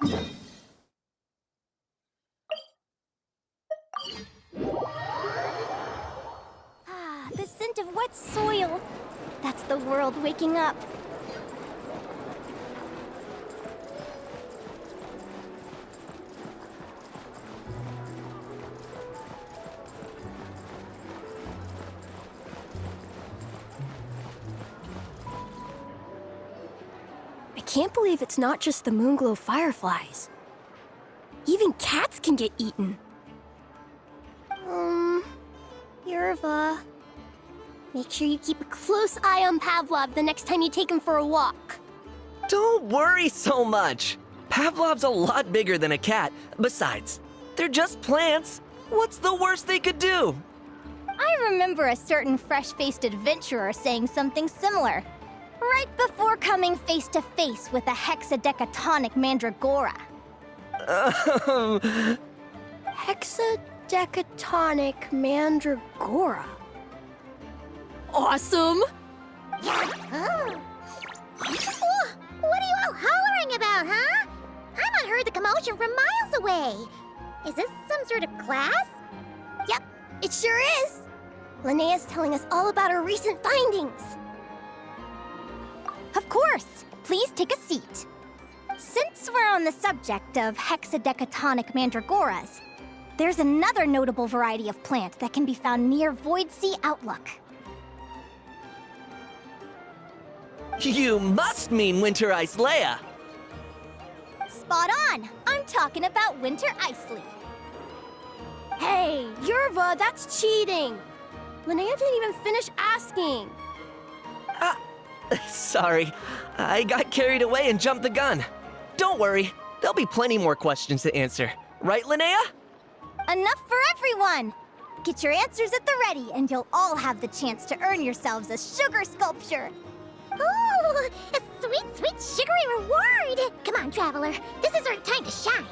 Ah, the scent of wet soil. That's the world waking up. I can't believe it's not just the Moonglow fireflies. Even cats can get eaten. Yerva. Make sure you keep a close eye on Pavlov the next time you take him for a walk. Don't worry so much. Pavlov's a lot bigger than a cat. Besides, they're just plants. What's the worst they could do? I remember a certain fresh-faced adventurer saying something similar, right before coming face to face with a hexadecatonic mandragora. Hexadecatonic mandragora. Awesome! Oh. What are you all hollering about, huh? I might heard the commotion from miles away. Is this some sort of class? Yep, it sure is. Linnea's telling us all about her recent findings. Of course. Please take a seat. Since we're on the subject of hexadecatonic mandragoras, there's another notable variety of plant that can be found near Void Sea Outlook. You must mean Winter Ice Leia. Spot on! I'm talking about Winter Icely. Hey, Yerva, that's cheating! Linnea didn't even finish asking. Sorry, I got carried away and jumped the gun. Don't worry, there'll be plenty more questions to answer. Right, Linnea? Enough for everyone! Get your answers at the ready, and you'll all have the chance to earn yourselves a sugar sculpture. Ooh, a sweet, sweet sugary reward! Come on, Traveler. This is our time to shine.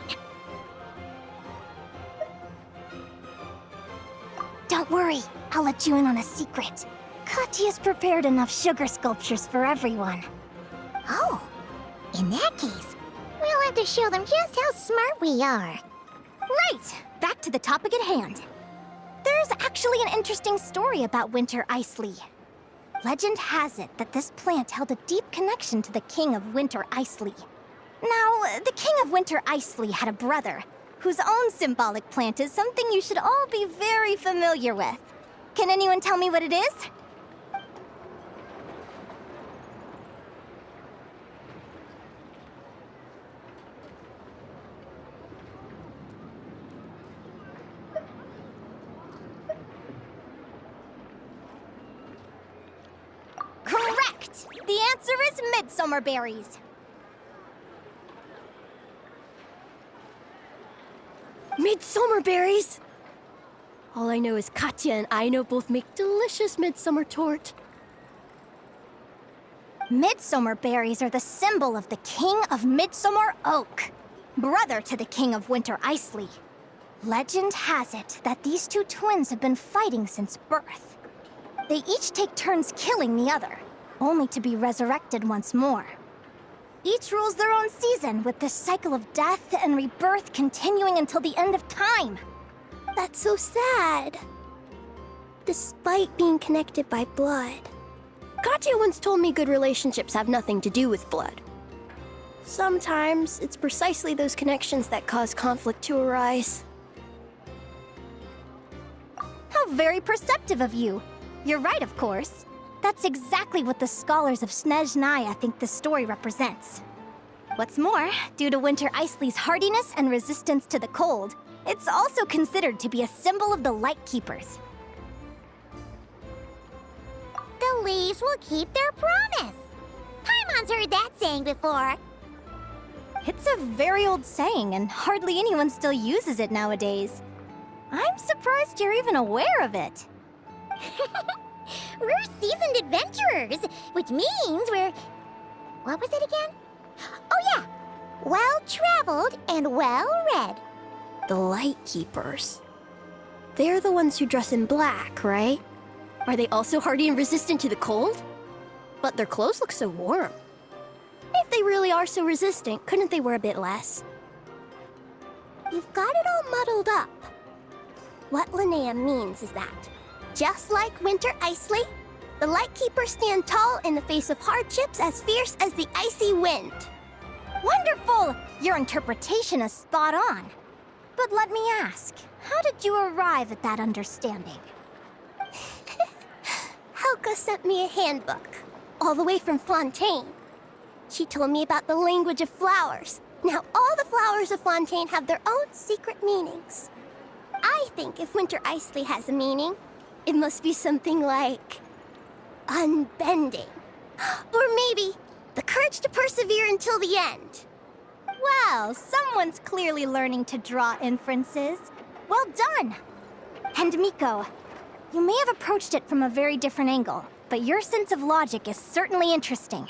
Don't worry, I'll let you in on a secret. Katya's prepared enough sugar sculptures for everyone. Oh, in that case, we'll have to show them just how smart we are. Right! Back to the topic at hand. There's actually an interesting story about Winter Icely. Legend has it that this plant held a deep connection to the King of Winter Icely. Now, the King of Winter Icely had a brother, whose own symbolic plant is something you should all be very familiar with. Can anyone tell me what it is? Correct! The answer is midsummer berries. Midsummer berries? All I know is Katya and Aino both make delicious midsummer tort. Midsummer berries are the symbol of the King of Midsummer Oak, brother to the King of Winter Icely. Legend has it that these two twins have been fighting since birth. They each take turns killing the other, only to be resurrected once more. Each rules their own season, with this cycle of death and rebirth continuing until the end of time. That's so sad. Despite being connected by blood. Katya once told me good relationships have nothing to do with blood. Sometimes it's precisely those connections that cause conflict to arise. How very perceptive of you. You're right, of course. That's exactly what the scholars of Snezhnaya think the story represents. What's more, due to Winter Icely's hardiness and resistance to the cold, it's also considered to be a symbol of the Light Keepers. The leaves will keep their promise. Paimon's heard that saying before. It's a very old saying, and hardly anyone still uses it nowadays. I'm surprised you're even aware of it. We're seasoned adventurers, which means we're... What was it again? Oh yeah, well-traveled and well-read. The Light Keepers. They're the ones who dress in black, right? Are they also hardy and resistant to the cold? But their clothes look so warm. If they really are so resistant, couldn't they wear a bit less? You've got it all muddled up. What Linnea means is that, just like Winter Isley, the Lightkeepers stand tall in the face of hardships as fierce as the icy wind. Wonderful! Your interpretation is spot on. But let me ask, how did you arrive at that understanding? Helga sent me a handbook, all the way from Fontaine. She told me about the language of flowers. Now all the flowers of Fontaine have their own secret meanings. I think if Winter Isley has a meaning, it must be something like unbending. Or maybe the courage to persevere until the end. Well, someone's clearly learning to draw inferences. Well done! And Miko, you may have approached it from a very different angle, but your sense of logic is certainly interesting.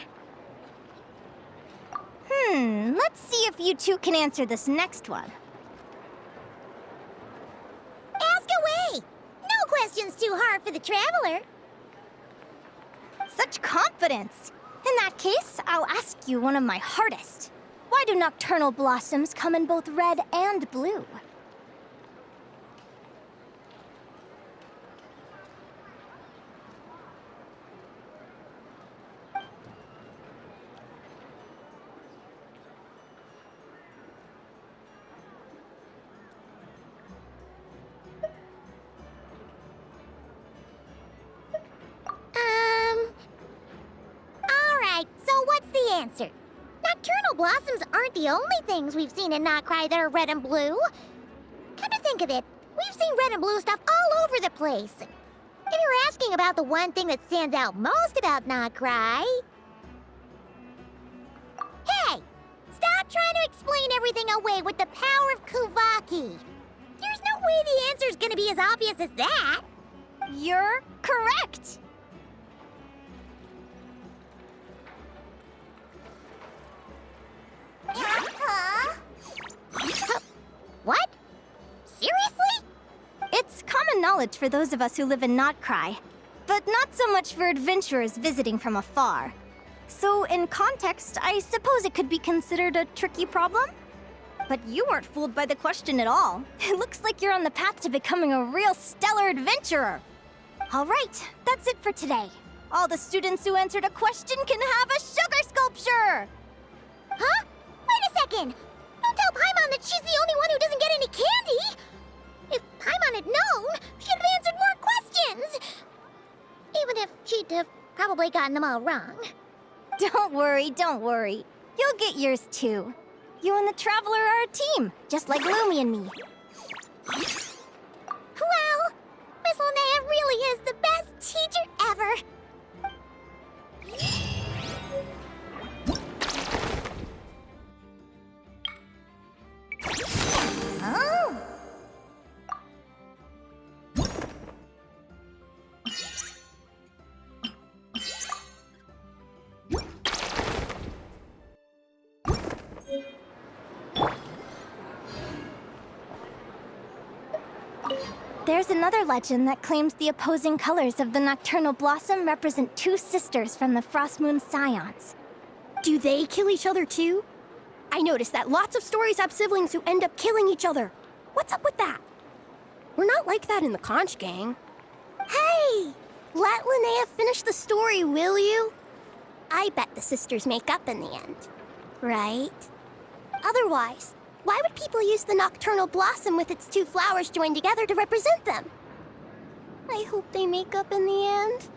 Let's see if you two can answer this next one. Ask away! No question's too hard for the traveler. Such confidence! In that case, I'll ask you one of my hardest. Why do nocturnal blossoms come in both red and blue? Alright, so what's the answer? Nocturnal blossoms aren't the only things we've seen in Notcry that are red and blue. Come to think of it, we've seen red and blue stuff all over the place. If you're asking about the one thing that stands out most about Notcry... Hey! Stop trying to explain everything away with the power of Kuvaki. There's no way the answer's gonna be as obvious as that. You're correct! What? Seriously? It's common knowledge for those of us who live in Notcry, but not so much for adventurers visiting from afar. So, in context, I suppose it could be considered a tricky problem? But you weren't fooled by the question at all. It looks like you're on the path to becoming a real stellar adventurer. All right, that's it for today. All the students who answered a question can have a sugar sculpture! Huh? Wait a second! Don't tell Paimon that she's the only one who doesn't get any candy! If Paimon had known, she'd have answered more questions! Even if she'd have probably gotten them all wrong. Don't worry, don't worry. You'll get yours too. You and the Traveler are a team, just like Lumi and me. Well, Miss Linnea really is the best teacher ever! Oh! There's another legend that claims the opposing colors of the nocturnal blossom represent two sisters from the Frost Moon Scions. Do they kill each other too? I noticed that lots of stories have siblings who end up killing each other. What's up with that? We're not like that in the Conch Gang. Hey! Let Linnea finish the story, will you? I bet the sisters make up in the end. Right? Otherwise, why would people use the nocturnal blossom with its two flowers joined together to represent them? I hope they make up in the end.